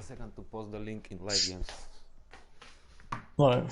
a second to post the link in live games. Right.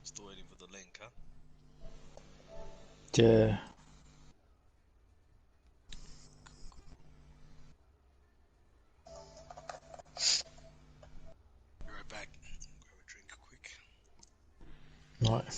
Still waiting for the link, huh? Yeah. Be right back. Grab a drink quick. Right.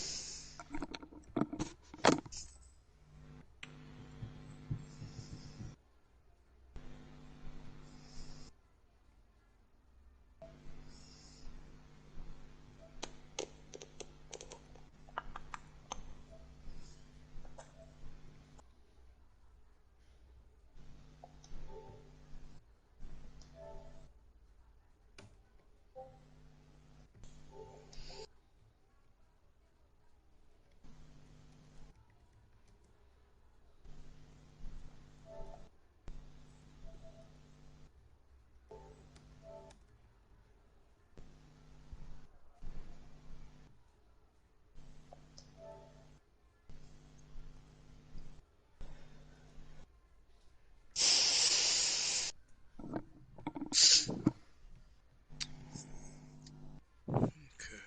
Okay.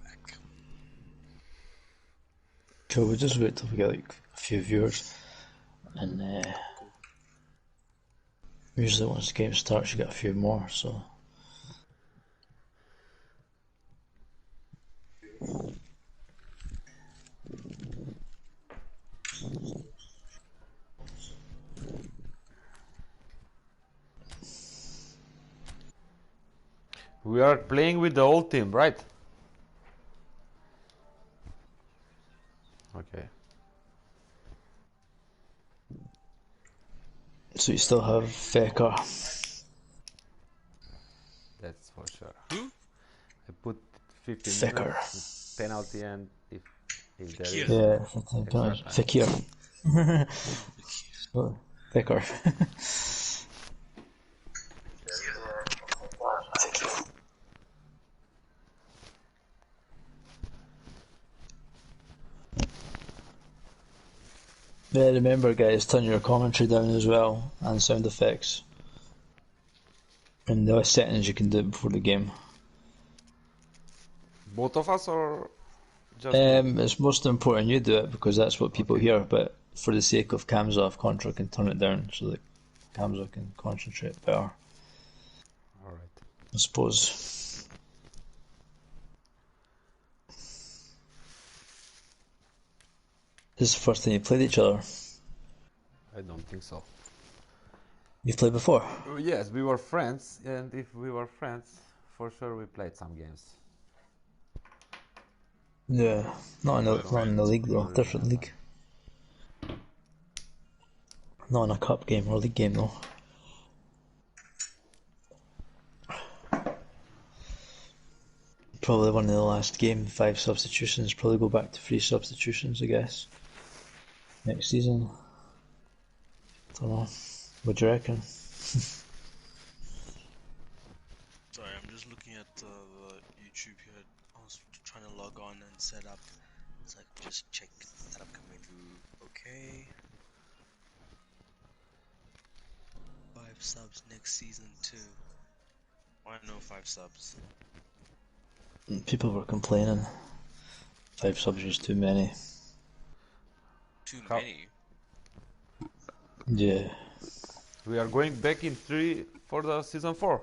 Back. Cool, we'll just wait till we get like a few viewers. And Cool. usually once the game starts you get a few more, so. We are playing with the old team, right? Okay. So you still have Fecker. That's for sure. Who? I put 15 Fecker. minutes penalty, and if there is Yeah, extra time. Fekir. Oh, Fecker. Yeah, remember guys, turn your commentary down as well, and sound effects. And the settings you can do it before the game. Both of us, or just me? It's most important you do it because that's what people hear, but for the sake of Kamza, if Contra can turn it down so that Kamza can concentrate better. Alright. I suppose. This is the first time you played each other. I don't think so. You've played before? Yes, we were friends, and if we were friends, for sure we played some games. Yeah, not in the league though, different league. Not in a cup game or league game though. Probably one of the last game, 5 substitutions, probably go back to 3 substitutions I guess. Next season. Don't know. What do you reckon? sorry, I'm just looking at the YouTube here. I was trying to log on and set up. So I can just check setup coming through. Okay. 5 subs next season too. Why no 5 subs? People were complaining. 5 subs is too many. Too many? Yeah. We are going back in 3 for the season 4.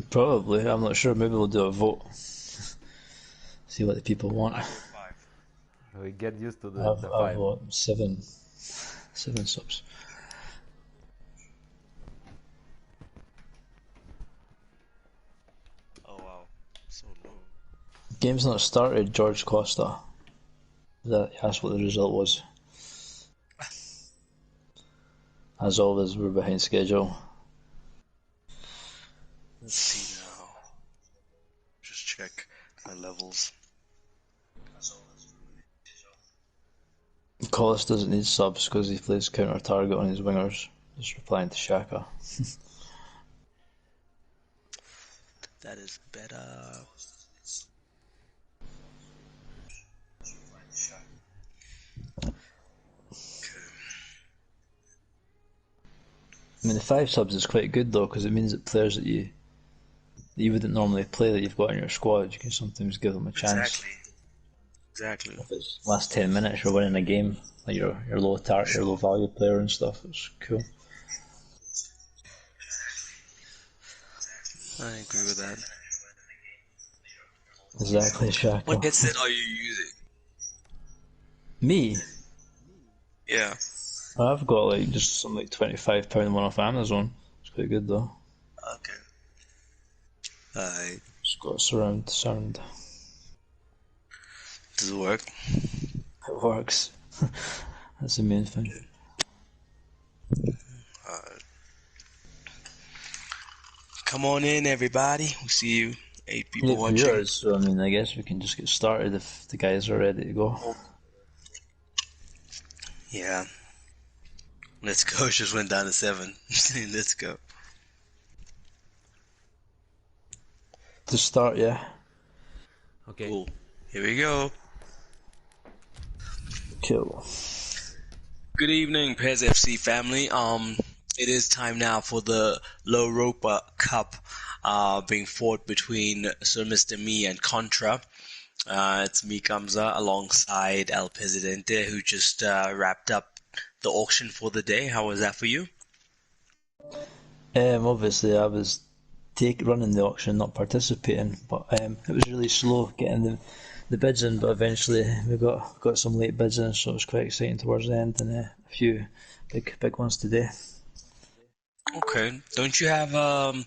Probably, I'm not sure. Maybe we'll do a vote. See what the people want. I vote 5. We get used to the I've 5. what, 7 subs. Game's not started, George Costa. That's what the result was. As always, we're behind schedule. Let's see now. Just check my levels. Collis doesn't need subs because he plays counter target on his wingers. Just replying to Shaka. That is better. I mean, the 5 subs is quite good though because it means that players that you wouldn't normally play that you've got in your squad, you can sometimes give them a chance. Exactly. If it's last 10 minutes you're winning a game, like your low target, your low value player and stuff, it's cool. I agree with that. Exactly, Shaka. What headset are you using? Me? Yeah. I've got like just some like £25 one off Amazon. It's quite good though. Okay. Alright. It's got surround sound. Does it work? It works. That's the main thing. Alright. Come on in, everybody. We see you. 8 We people have watching. viewers, so I mean, I guess we can just get started if the guys are ready to go. Yeah. Let's go. Just went down to 7. Let's go. To start, yeah. Okay. Cool. Here we go. Cool. Good evening, Pez FC family. It is time now for the Europa Cup, being fought between Sir Mr. Me and Contra. It's me, Kamza, alongside El Presidente, who just wrapped up the auction for the day. How was that for you? Obviously, I was running the auction, not participating, but it was really slow getting the bids in. But eventually, we got some late bids in, so it was quite exciting towards the end, and a few big ones today. Okay. Don't you have an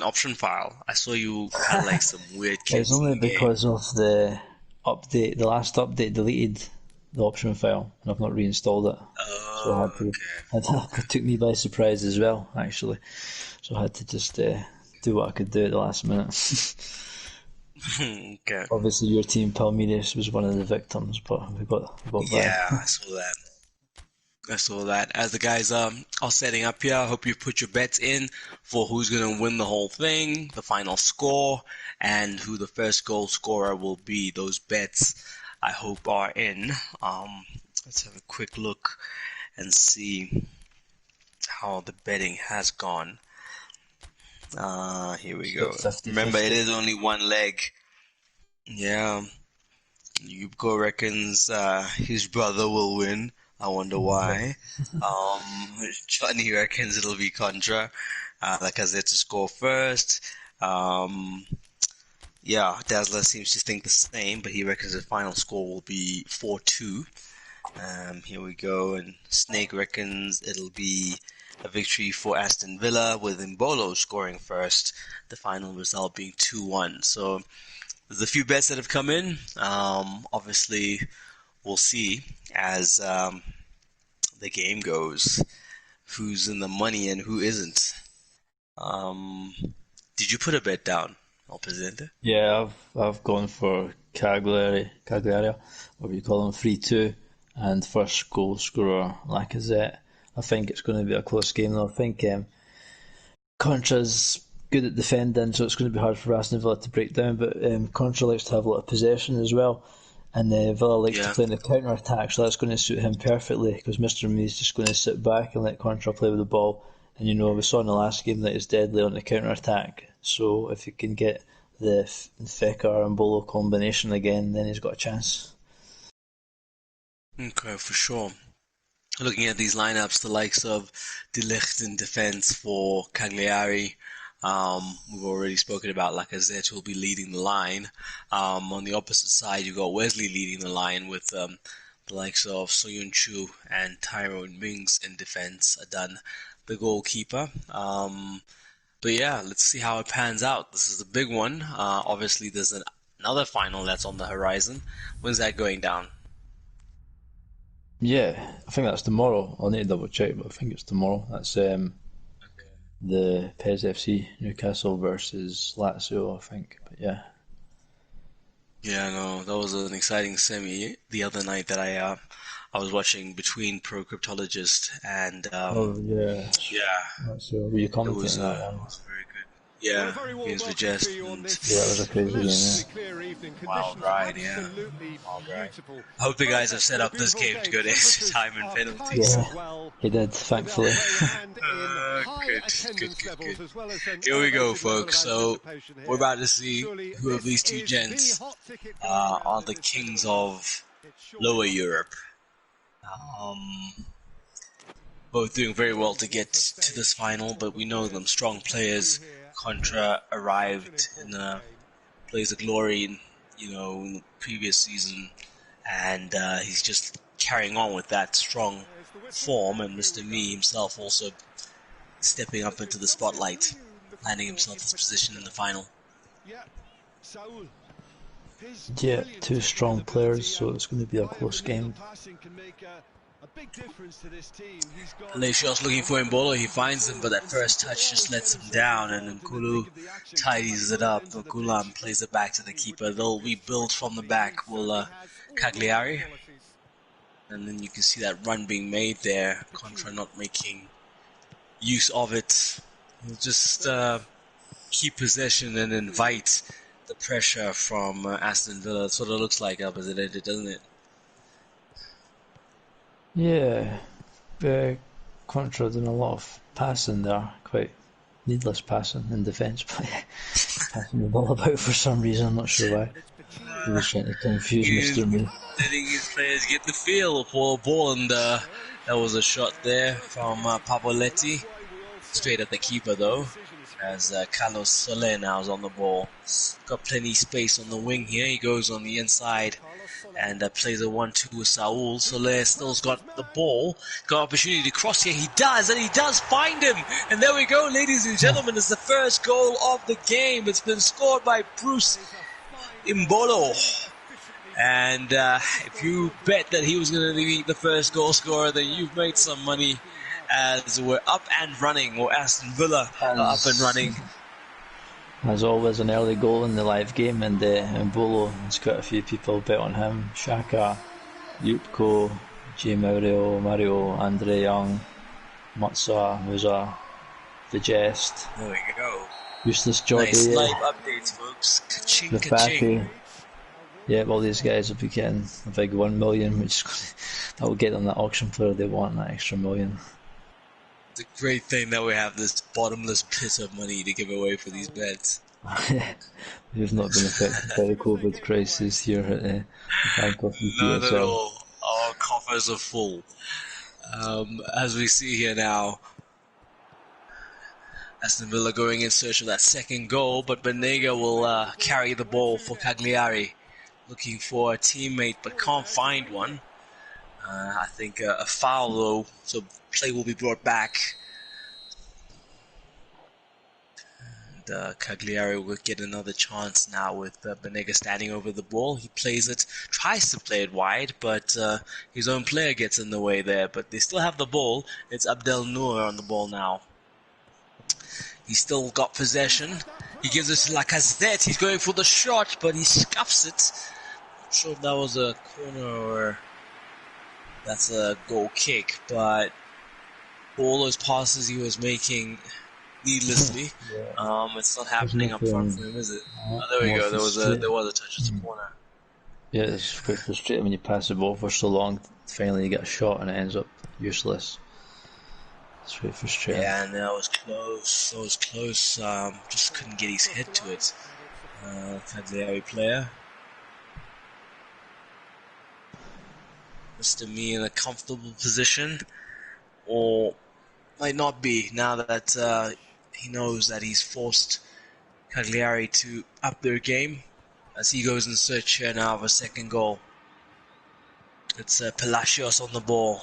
option file? I saw you had like some weird It's kits only in game. because of the last update deleted the option file, and I've not reinstalled it. So I had to. It took me by surprise as well, actually. So I had to just do what I could do at the last minute. Okay. Obviously, your team Palmeiras was one of the victims, but we got by. Yeah, I saw that. I saw that. As the guys are setting up here, I hope you put your bets in for who's going to win the whole thing, the final score, and who the first goal scorer will be. Those bets, I hope, are in. Let's have a quick look and see how the betting has gone. Here we go. 50-50. Remember, it is only one leg. Yeah. Yuko reckons his brother will win. I wonder why. Johnny reckons it'll be Contra. Lacazette to score first. Yeah, Dazzler seems to think the same, but he reckons the final score will be 4-2. Here we go, and Snake reckons it'll be a victory for Aston Villa with Mbolo scoring first, the final result being 2-1. So there's a few bets that have come in. Obviously, we'll see as the game goes who's in the money and who isn't. Um, did you put a bet down, El Presidente? Yeah, I've gone for Cagliari, whatever you call him, 3-2, and first goal scorer Lacazette. I think it's going to be a close game though. I think Contra's good at defending, so it's going to be hard for Aston Villa to break down. But Contra likes to have a lot of possession as well, and Villa likes to play in the counter attack, so that's going to suit him perfectly because Mr. Me is just going to sit back and let Contra play with the ball. And we saw in the last game that he's deadly on the counter attack. So if he can get the Fekir and Bolo combination again, then he's got a chance. Okay, for sure. Looking at these lineups, the likes of De Ligt in defense for Cagliari. We've already spoken about Lacazette, who will be leading the line. On the opposite side, you've got Wesley leading the line with the likes of Soyun Chu and Tyrone Mings in defense. Adan, the goalkeeper. But yeah, let's see how it pans out. This is the big one. Obviously, there's another final that's on the horizon. When's that going down? Yeah, I think that's tomorrow. I'll need to double check, but I think it's tomorrow. That's the PES FC Newcastle versus Lazio, I think. But yeah. Yeah, no, that was an exciting semi the other night that I was watching between Pro Cryptologist and Oh yeah, yeah, that's were you it was commentating that one? very good. Yeah, against Vigest and Yeah, it was a crazy game. wild ride, yeah. Wild ride. I hope the guys have set up this game to go to extra time and penalties. Yeah, he did, thankfully. Good. Here we go, folks. So we're about to see who of these two gents are the kings of Lower Europe. Both doing very well to get to this final, but we know them strong players. Contra arrived in a blaze of glory in the previous season, and he's just carrying on with that strong form. And Mr. Me himself also stepping up into the spotlight, landing himself his position in the final. Yeah, two strong players, so it's going to be a close game. Palacios looking for Mbolo, he finds him, but that first touch just lets him down, and Nkulu tidies it up. Gulam plays it back to the keeper. They'll rebuild from the back, will Cagliari. And then you can see that run being made there, Contra not making use of it. He'll just keep possession and invite the pressure from Aston Villa. That's what it looks like, Albazadeh, doesn't it? Yeah, Contra doing a lot of passing there, quite needless passing in defence, but passing the ball about for some reason, I'm not sure why. He was trying to confuse Mr. Me. Letting his players get the feel for a ball, and that was a shot there from Pavoletti. Straight at the keeper though, as Carlos Soler now is on the ball. Got plenty of space on the wing here. He goes on the inside and plays a 1-2 with Saul. Soler still's got the ball. Got opportunity to cross here. He does, and he does find him. And there we go, ladies and gentlemen. It's the first goal of the game. It's been scored by Bruce Mbolo. And if you bet that he was going to be the first goal scorer, then you've made some money, as we're up and running, or Aston Villa are up and running. As always, an early goal in the live game, and Mbolo, there's quite a few people bet on him. Shaka, Yupko, G. Mario, Andre Young, Matza, Musa, Vigest. There we go. Useless Jordi. Nice live updates, folks. Ka-ching, ka-ching. Yeah, all these guys will be getting a big 1 million, which that will get them that auction player they want, that extra million. It's a great thing that we have this bottomless pit of money to give away for these bets. We've not been affected by the COVID crisis here at the Bank of Not at all. Our coffers are full. As we see here now, Aston Villa going in search of that second goal, but Banega will carry the ball for Cagliari, looking for a teammate but can't find one. I think a foul though, so play will be brought back. And Cagliari will get another chance now with Banega standing over the ball. He plays it, tries to play it wide, but his own player gets in the way there. But they still have the ball. It's Abdel Noor on the ball now. He's still got possession. He gives it to Lacazette. He's going for the shot, but he scuffs it. Not sure if that was a corner or that's a goal kick, but all those passes he was making needlessly, it's not happening up front for him, is it? Oh, there we go. There was a touch at the corner. Yeah, it's quite frustrating when you pass the ball for so long. Finally, you get a shot and it ends up useless. It's very frustrating. Yeah, and that was close. That was close. Just couldn't get his head to it. Cagliari player. Mr. Me in a comfortable position, or might not be now that he knows that he's forced Cagliari to up their game, as he goes in search here now of a second goal. It's Palacios on the ball,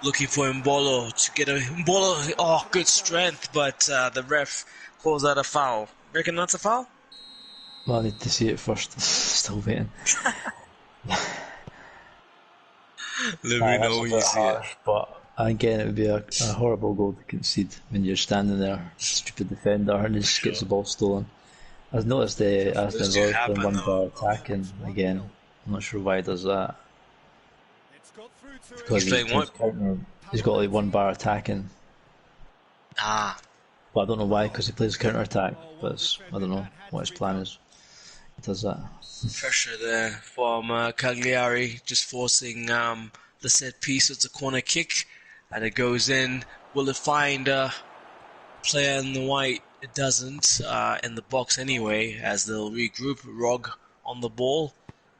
looking for Mbolo to get a Mbolo. Oh, good strength, but the ref calls that a foul. Reckon that's a foul? Well, I need to see it first. Still waiting. Let me That's know a when bit you see it. harsh, but again, it would be a horrible goal to concede when you're standing there, stupid defender, and he For just gets sure. the ball stolen. I've noticed the Aston Those do Villa playing happen one though. bar attacking again. I'm not sure why he does that. Because He's he playing plays what? counter. He's got like one bar attacking, Ah, but I don't know why. Because he plays counter attack, but I don't know what his plan is. He does that. pressure there from Cagliari, just forcing the set piece. It's a corner kick, and it goes in. Will it find a player in the white? It doesn't. In the box anyway, as they'll regroup. Rog on the ball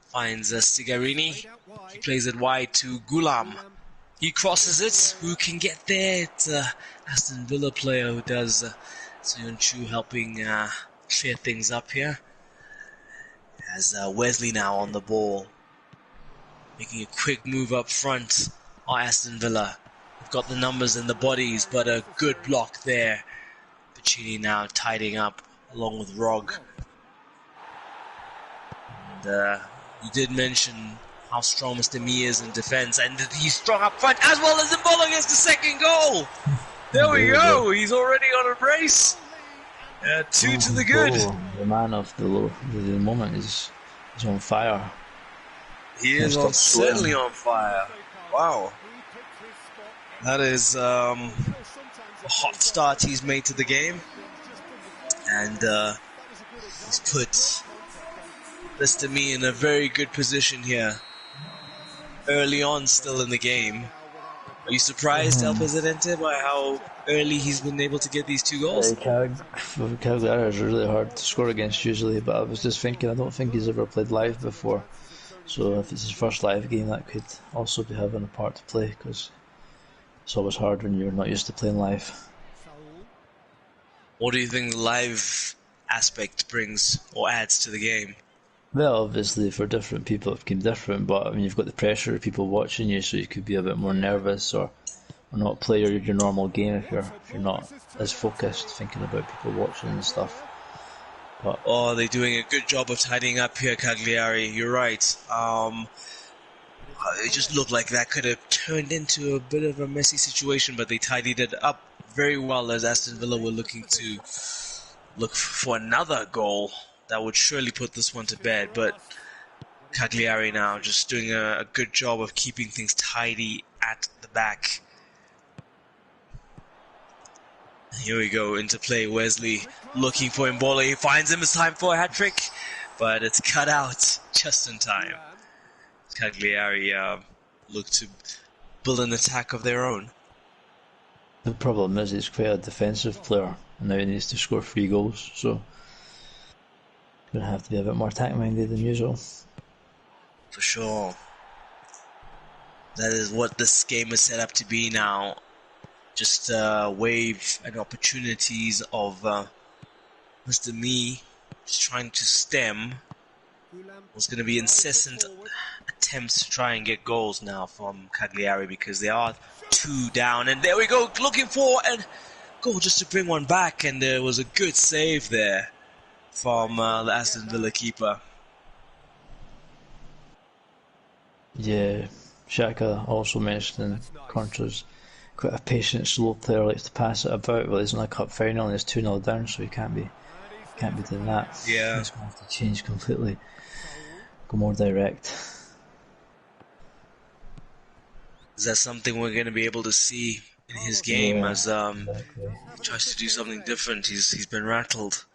finds Stigarini. He plays it wide to Gulam. He crosses it. Who can get there? It's Aston Villa player who does. Soyuncu helping clear things up here. As Wesley now on the ball, making a quick move up front. Aston Villa. They've got the numbers and the bodies, but a good block there. Piccini now tidying up along with Rog. And you did mention how strong Mr. Mee is in defense, and he's strong up front as well as Mbola against the second goal. There we go. He's already on a brace. 2 to the good. The man of the moment is on fire. He is certainly on fire. Wow. That is a hot start he's made to the game. And he's put Mr. Mee in a very good position here. Early on still in the game. Are you surprised, El Presidente, by how early he's been able to get these 2 goals? Cagliari is really hard to score against usually, but I was just thinking, I don't think he's ever played live before. So if it's his first live game, that could also be having a part to play, because it's always hard when you're not used to playing live. What do you think the live aspect brings or adds to the game? Well, obviously for different people it can be different, but I mean you've got the pressure of people watching you, so you could be a bit more nervous or not play your normal game if you're not as focused, thinking about people watching and stuff. But they're doing a good job of tidying up here, Cagliari. You're right. It just looked like that could have turned into a bit of a messy situation, but they tidied it up very well as Aston Villa were looking to look for another goal that would surely put this one to bed. But Cagliari now just doing a good job of keeping things tidy at the back. Here we go, into play. Wesley looking for Mbola. He finds him. It's time for a hat-trick, but it's cut out just in time. Cagliari look to build an attack of their own. the problem is he's quite a defensive player, and now he needs to score 3 goals, so going to have to be a bit more attack-minded than usual. For sure. That is what this game is set up to be now. Just wave and opportunities of Mr. Mee just trying to stem. There's going to be incessant attempts to try and get goals now from Cagliari because they are 2 down. And there we go, looking for a goal just to bring one back. And there was a good save there from the Aston Villa keeper. Yeah, Xhaka also mentioned in Contra's quite a patient, slow player, likes to pass it about. Well, he's in a cup final and he's 2-0 down, so he can't be doing that. Yeah. He's going to have to change completely, go more direct. Is that something we're going to be able to see in his game as Exactly. he tries to do something different? He's been rattled.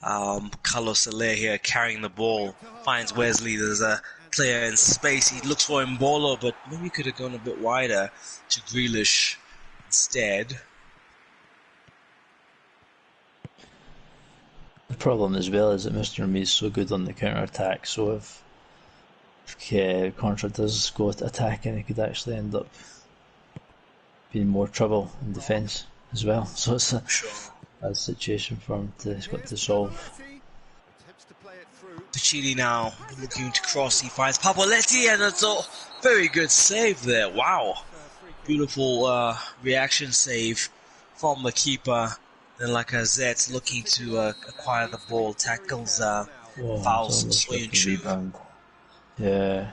Carlos Soler here carrying the ball, finds Wesley. There's a player in space. He looks for Mbola, but maybe he could have gone a bit wider to Grealish instead. The problem as well is that Mr. Mee is so good on the counter-attack, so if Contra does go attacking, he could actually end up being more trouble in defence as well. So it's a bad situation for him he's got to solve. Piccini now looking to cross. He finds Pavoletti, and it's a very good save there. Wow. Beautiful reaction save from the keeper. Then Lacazette looking to acquire the ball, tackles Oh, it's Fouls almost with the Soyuncu. rebound. Yeah.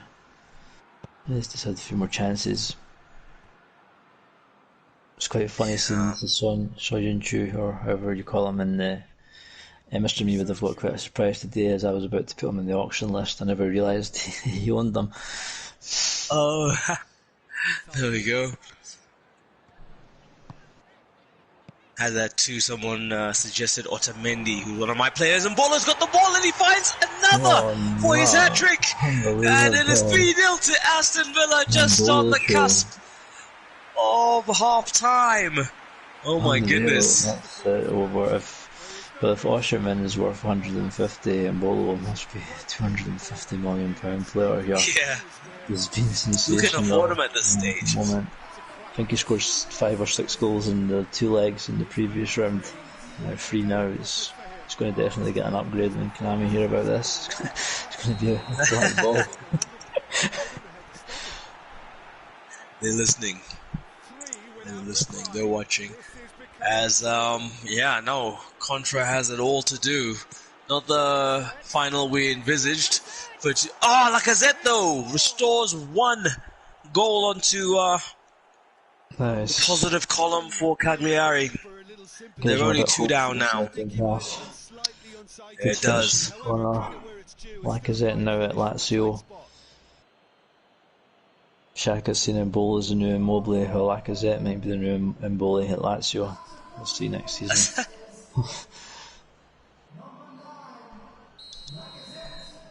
He's just had a few more chances. It's quite funny seeing Yeah. the Soyun Chu, or however you call him, in the Mr. Me would have got quite a surprise today as I was about to put him on the auction list. I never realised he owned them. Oh, there we go. Had that too. Someone suggested Otamendi, who's one of my players, and Bola's got the ball and he finds another Oh for his hat no. trick. And it is Unbelievable. 3-0 to Aston Villa, just on the Unbelievable. cusp of half time. Oh my Unreal. goodness. That's over. But if Osherman is worth 150 and Bolo must be £250 million player here. Yeah. He's been Who can afford him sensational at this at the stage? moment. I think he scored 5 or 6 goals in the 2 legs in the previous round. Now 3 now. He's going to definitely get an upgrade when Konami hear about this. It's going to be a black ball. They're listening. They're listening. They're watching. As, Contra has it all to do. Not the final we envisaged. But, Lacazette, though, restores 1 goal onto Nice. the positive column for Cagliari. They're only 2 down now. Yeah, it does. Corner. Lacazette now at Lazio. Xhaka's seen Embolo as the new Immobile, while Lacazette might be the new Embolo at Lazio. We'll see next season.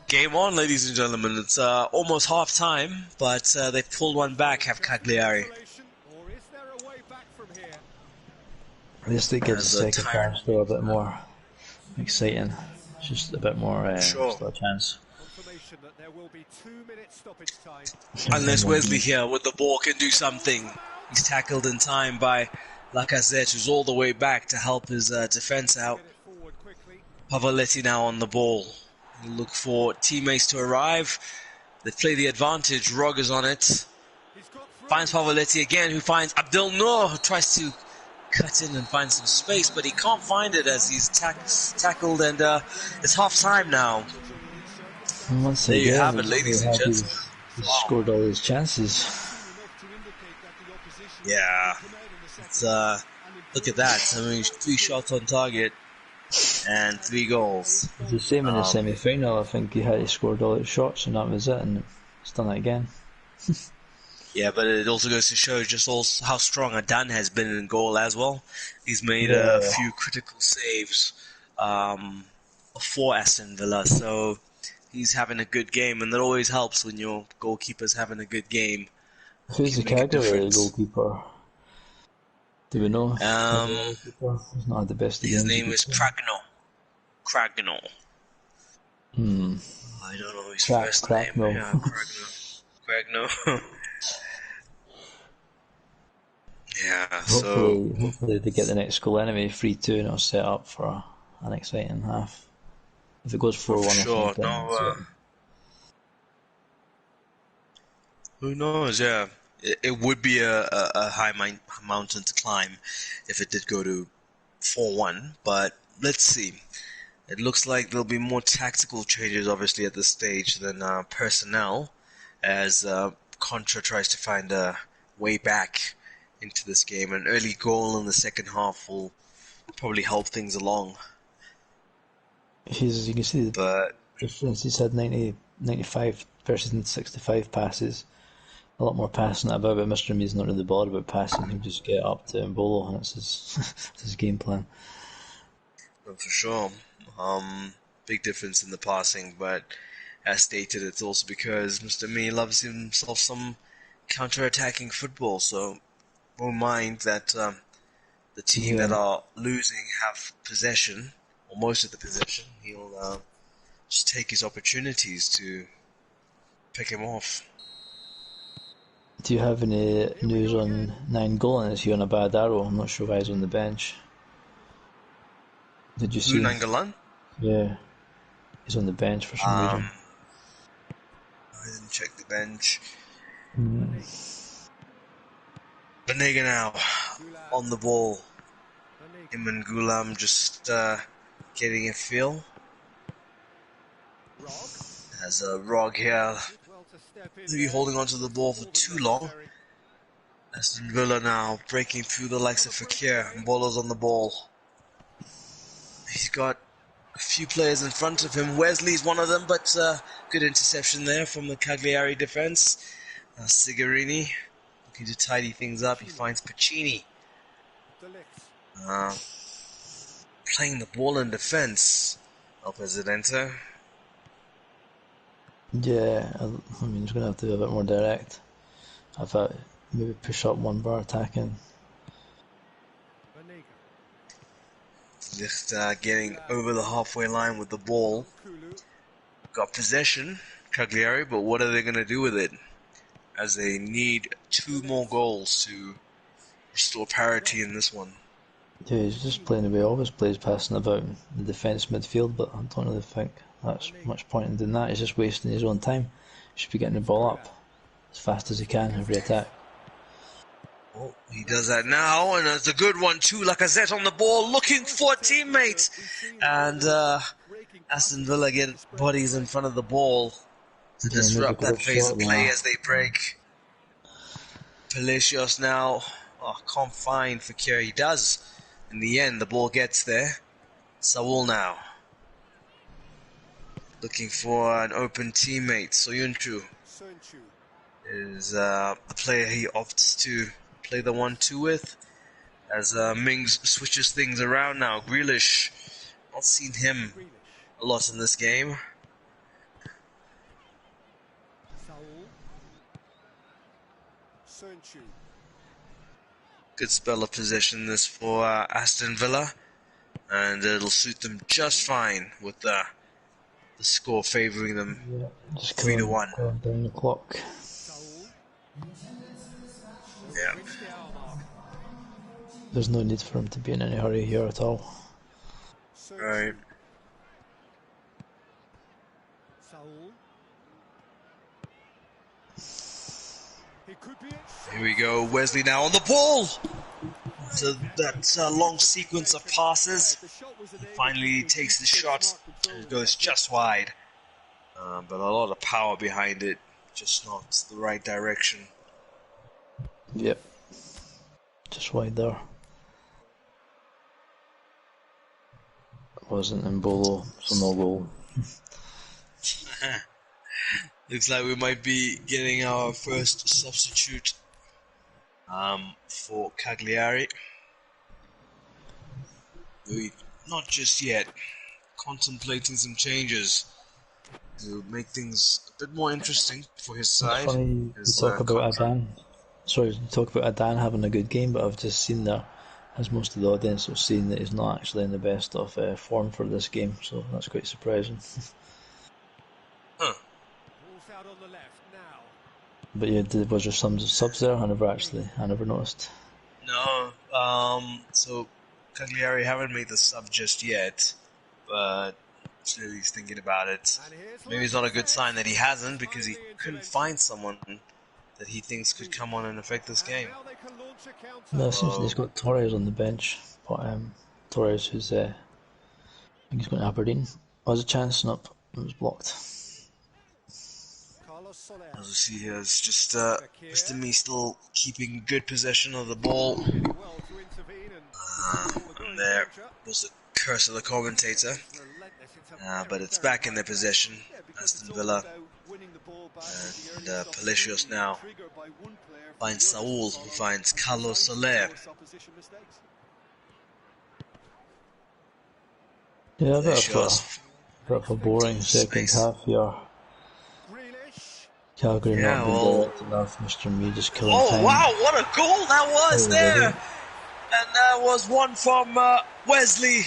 Game on, ladies and gentlemen. It's almost half time, but they've pulled one back, have Cagliari. At least it gives the second half still a bit more exciting. It's just a bit more still a chance. Unless Wesley here with the ball can do something. He's tackled in time by Lacazette, who's all the way back to help his defense out. Pavoletti now on the ball. He'll look for teammates to arrive. They play the advantage. Rogers on it. Finds Pavoletti again, who finds Abdel Noor, who tries to cut in and find some space, but he can't find it as he's tackled, and it's half time now. And once There you again, have it, ladies and gentlemen. He's scored all his chances. Yeah. It's, look at that. I mean, 3 shots on target and 3 goals. It's the same in the semi-final. I think he scored all his shots and that was it, and he's done it again. Yeah, but it also goes to show just how strong Adan has been in goal as well. He's made a few critical saves for Aston Villa, so he's having a good game, and that always helps when your goalkeeper's having a good game. Who's the Cagliari goalkeeper? Do we know? He's not had the best of His games. name is Cragno. I don't know his first name. Yeah, Cragno. Yeah, hopefully they get the next goal anyway, 3-2, and it'll set up for an exciting half. If it goes 4-1 sure, who knows, yeah. It would be a high mountain to climb if it did go to 4-1, but let's see. It looks like there'll be more tactical changes, obviously, at this stage than personnel, as Contra tries to find a way back into this game. An early goal in the second half will probably help things along. You can see the difference. He's had 95 versus 65 passes. A lot more passing about, but Mr. Me's not really bothered about passing. He'll just get up to Embolo, and it's his game plan. For sure. Big difference in the passing, but as stated, it's also because Mr. Me loves himself some counter-attacking football, so won't mind that the team that are losing have possession, or most of the possession. He'll just take his opportunities to pick him off. Do you have any news on Nainggolan? Is he on a bad arrow? I'm not sure why he's on the bench. Did you see? Nainggolan? Yeah. He's on the bench for some reason. I didn't check the bench. Banega now on the ball. Him and Gulam just getting a feel. As a Rog here, maybe holding onto the ball for too long. Aston Villa now breaking through the likes of Fekir. Mbolo's on the ball. He's got a few players in front of him. Wesley's one of them, but good interception there from the Cagliari defense. Sigarini looking to tidy things up. He finds Pacini. Playing the ball in defense. El Presidente. Yeah, I mean, he's going to have to be a bit more direct. I thought maybe push up one bar attacking. Just getting over the halfway line with the ball. Got possession, Cagliari, but what are they going to do with it? As they need 2 more goals to restore parity in this one. Yeah, he's just playing the way he always plays, passing about in the defence midfield, but I don't really think that's much point in doing that. He's just wasting his own time. He should be getting the ball up as fast as he can every attack. Oh, he does that now, and it's a good one too. Lacazette on the ball, looking for a teammate. And Aston Villa get bodies in front of the ball to disrupt that phase of play as they break. Palacios now can't find Fekir. He does. In the end, the ball gets there. Saul now looking for an open teammate. Soyuncu is the player he opts to play the 1-2 with, as Mings switches things around now. Grealish, not seen him a lot in this game. Good spell of possession this for Aston Villa, and it'll suit them just fine with the score favouring them. Yeah, just 3-1. Down the clock. Yeah. There's no need for him to be in any hurry here at all. Right. Here we go. Wesley now on the ball. So that long sequence of passes. Finally takes the shot and it goes just wide. But a lot of power behind it. Just not the right direction. Yep. Just wide there. Wasn't Mbolo, so no goal. Looks like we might be getting our first substitute for Cagliari. Not just yet. Contemplating some changes to make things a bit more interesting for his side. It's funny you talk about Adan. Sorry, you talk about Adan having a good game, but I've just seen there, as most of the audience have seen, that he's not actually in the best of form for this game, so that's quite surprising. Huh. But yeah, was there some subs there? I never noticed. No, so Cagliari haven't made the sub just yet, but clearly he's thinking about it. Maybe it's not a good sign that he hasn't, because he couldn't find someone that he thinks could come on and affect this game. No, it seems he's got Torres on the bench, but Torres, who's I think he's going to Aberdeen. Oh, there's a chance, nope, it was blocked. As you see here, it's just Mr. Me still keeping good possession of the ball. And there was the curse of the commentator. But it's back in their possession. Aston Villa. And Palacios now finds Saul, who finds Carlos Soler. Yeah, a bit of a boring second half here. Calgary not being direct enough, Mr. Me just killing time. Oh wow, what a goal that was there! And that was one from Wesley,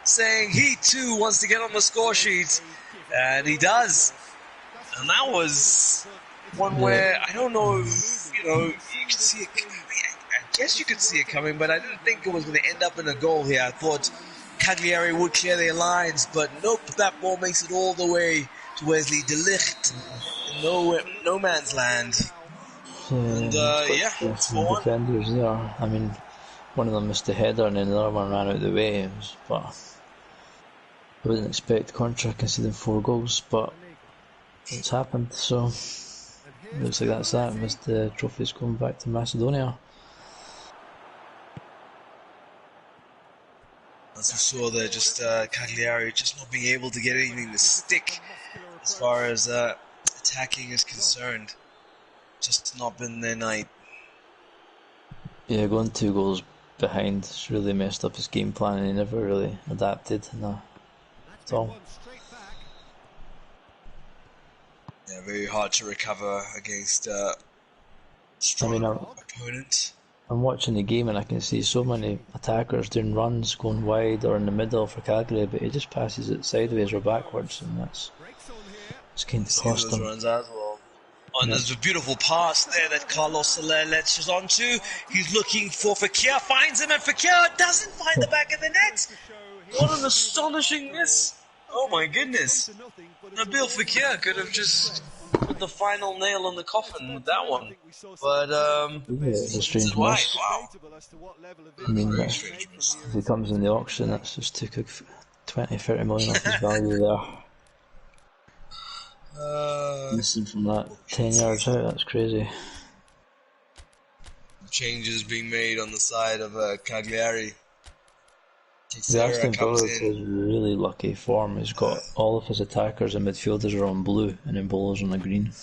saying he too wants to get on the score sheet. And he does. And that was one where, I don't know if, you could see it coming. I guess you could see it coming, but I didn't think it was going to end up in a goal here. I thought Cagliari would clear their lines, but nope, that ball makes it all the way to Wesley de Ligt. No man's land. And some defenders there. I mean, one of them missed the header and then the other one ran out of the way. I wouldn't expect Contra conceding 4 goals, but it's happened, so looks like that's that, with the trophies going back to Macedonia. As we saw there, just Cagliari just not being able to get anything to stick as far as attacking is concerned. Just not been their night. Yeah, going 2 goals behind has really messed up his game plan, and he never really adapted at all. Yeah, very hard to recover against strong opponent. I'm watching the game and I can see so many attackers doing runs, going wide or in the middle for Cagliari, but he just passes it sideways or backwards, and it's keen to cost him. Runs as well. Oh, and there's a beautiful pass there that Carlos Soler lets us onto. He's looking for Fekir, finds him, and Fekir doesn't find the back of the net. What an astonishing miss! Oh my goodness! Nabil Fekir could have just put the final nail on the coffin with that one. But, it's a strange miss. Wow. I mean, if he comes in the auction, that's just took 20-30 million off his value there. Missing from that 10 yards out, that's crazy. Changes being made on the side of Cagliari. The Aston Villa is really lucky form. He's got all of his attackers and midfielders are on blue, and then bowlers on the green.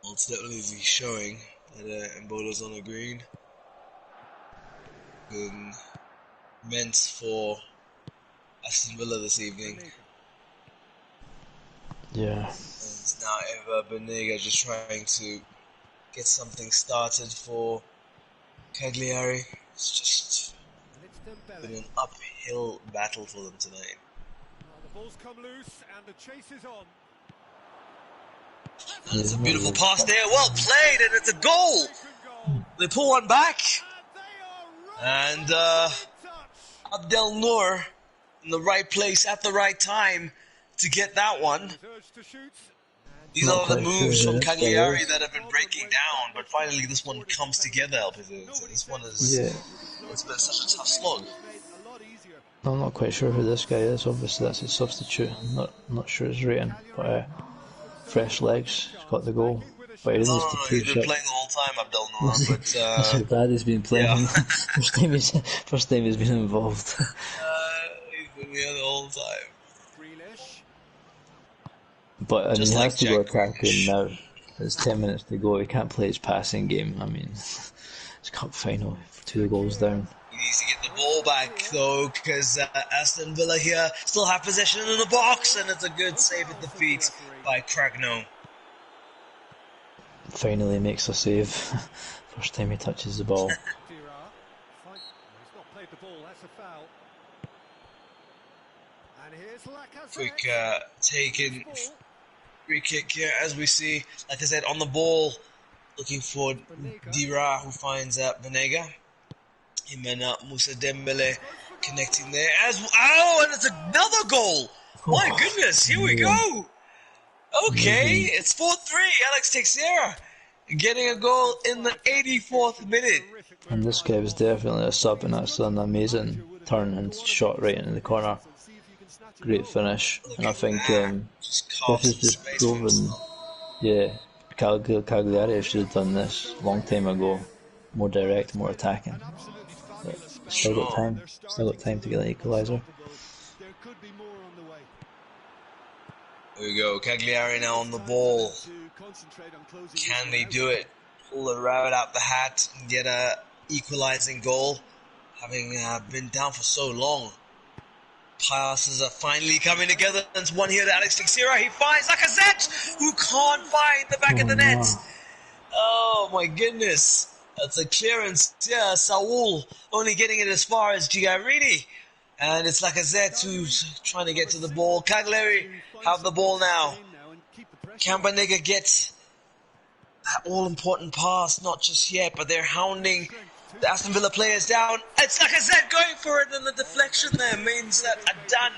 Well, it's definitely showing that Mbolo's on the green. Been meant for Aston Villa this evening. Yeah. And now Eva Benega just trying to get something started for Cagliari. It's just been an uphill battle for them tonight. The ball's come loose and the chase is on. And it's a beautiful pass there, well played, and it's a goal! They pull one back, and Abdel Noor in the right place at the right time to get that one. These are the moves from Cagliari that have been breaking down, but finally this one comes together. This one is it's been such a tough slog. I'm not quite sure who this guy is. Obviously that's his substitute. I'm not sure his rating, but fresh legs, he's got the goal. But he needs to push he's been playing the whole time, Abdel Noor. But that's how bad he's been playing. Yeah. first time he's been involved. He's been here the whole time. But I mean, he has to go attacking now. There's 10 minutes to go. He can't play his passing game. I mean, it's cup final, 2 goals down. He needs to get the ball back though, because Aston Villa here still have possession in the box, and it's a good save at the feet by Cragno. Finally makes a save. First time he touches the ball. Quick taken free kick here, as we see, like I said, on the ball, looking for Dira, who finds Benega. Him and Musa Dembele connecting there as and it's another goal. My goodness, here we go. Okay, it's 4-3. Alex Teixeira getting a goal in the 84th minute. And this guy was definitely a sub, and that's an amazing turn and shot right into the corner. Great finish, and I think this is just proven. Yeah, Cagliari should have done this a long time ago. More direct, more attacking. But still got time to get an equaliser. There we go, Cagliari now on the ball. Can they do it? Pull the rabbit out the hat and get a equalising goal, having been down for so long. Passes are finally coming together. There's one here to Alex Teixeira. He finds Lacazette, who can't find the back of the net. Oh my goodness. That's a clearance. Yeah, Saul only getting it as far as Gigarini. And it's Lacazette who's trying to get to the ball. Cagliari have the ball now. Can Benega get that all-important pass? Not just yet, but they're hounding the Aston Villa players down. It's Lacazette going for it, and the deflection there means that Adan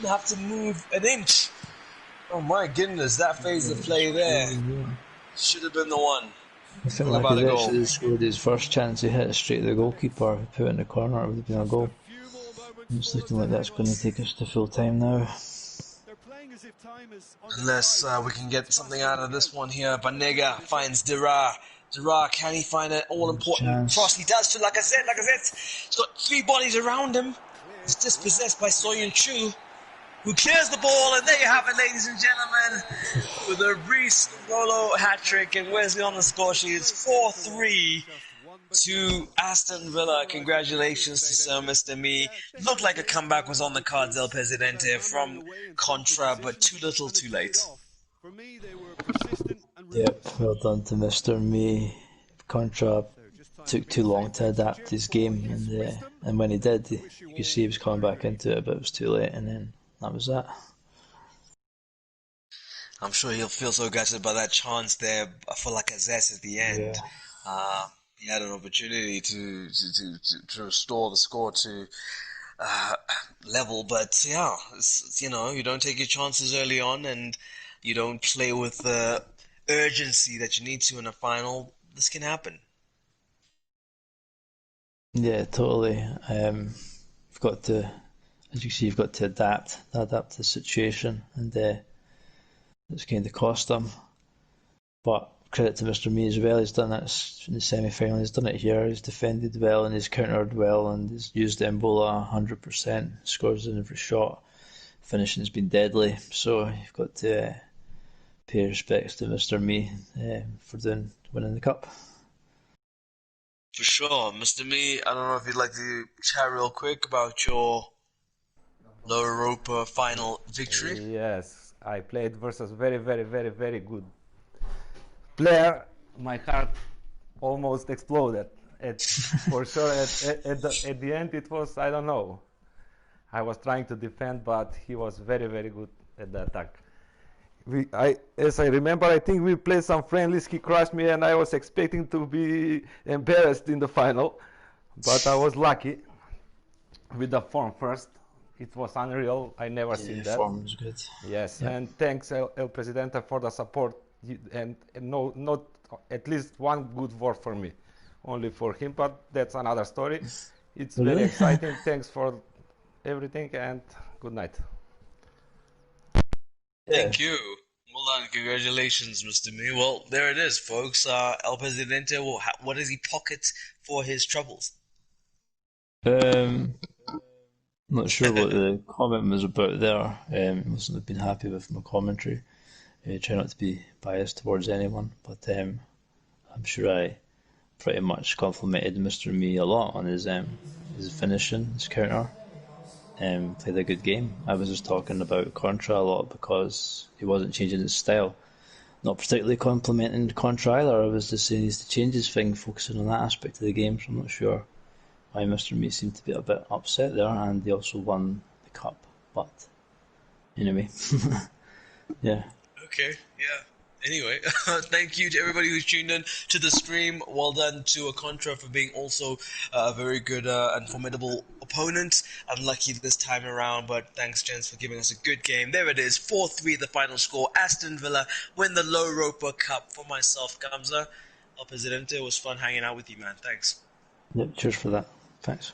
will have to move an inch. Oh my goodness, that phase of play there should have been the one. I think Talk about a Lacazette should goal. have scored his first chance. He hit it straight at the goalkeeper. If he put it in the corner, it would have been a Just a goal. few more moments It's for it looking to like that's hang going on. to take us to full time now. They're playing as if time is on their Unless side. we can get It's something fast out running of this out. one here. Banega Is it? finds Dira. Dira, can he find an all-important cross? Chance. He does to Lacazette. Lacazette, he's got three bodies around him. He's Cleared. dispossessed by Soyun Chu, who clears the ball, and there you have it, ladies and gentlemen, with a Reece Rolo hat-trick, and Wesley on the score sheet. It's 4-3 to Aston Villa. Congratulations to Sir Mr. Me. Looked like a comeback was on the cards, El Presidente, from Contra, but too little too late. For me, they were persistent and Yep, relentless. well done to Mr. Me. Contra took too long to adapt his game, and when he did, you could see he was coming back into it, but it was too late, and then that was that. I'm sure he'll feel so gutted by that chance there for Lacazette at the end. He had an opportunity to restore the score to level, but yeah, you don't take your chances early on, and you don't play with the urgency that you need to in a final. This can happen. Yeah, totally. You've got to, as you see, you've got to adapt to the situation, and it's going to cost them. But credit to Mr. Me as well. He's done it in the semi-final. He's done it here. He's defended well and he's countered well and he's used Mbola 100%. Scores in every shot. Finishing's been deadly. So you've got to pay respects to Mr. Me for winning the cup. For sure. Mr. Me, I don't know if you'd like to chat real quick about your Europa final victory. Yes, I played versus very, very, very, very good player. My heart almost exploded. For sure, at the end, it was, I don't know. I was trying to defend, but he was very, very good at the attack. As I remember, I think we played some friendlies. He crushed me, and I was expecting to be embarrassed in the final, but I was lucky with the form first. It was unreal. I never seen that. Form was good. Yes, Yep. and thanks El Presidente for the support, and no, not at least one good word for me, only for him. But that's another story. It's very Really? exciting. Thanks for everything, and good night. Thank you. Well done. Congratulations, Mr. Me. Well, there it is, folks. El Presidente, what does he pocket for his troubles? Not sure what the comment was about there. Mustn't have been happy with my commentary. Try not to be biased towards anyone, but I'm sure I pretty much complimented Mr. Me a lot on his finishing, his counter. Played a good game. I was just talking about Contra a lot because he wasn't changing his style. Not particularly complimenting Contra either. I was just saying he needs to change his thing, focusing on that aspect of the game. So I'm not sure why Mr. Me seemed to be a bit upset there, and he also won the cup. But anyway, yeah. Okay, yeah. Anyway, thank you to everybody who's tuned in to the stream. Well done to a Contra for being also a very good and formidable opponent. Unlucky this time around, but thanks, gents, for giving us a good game. There it is, 4-3 the final score. Aston Villa win the Europa Cup. For myself, Gamza, El Presidente, it was fun hanging out with you, man. Thanks. Yep, cheers for that. Thanks.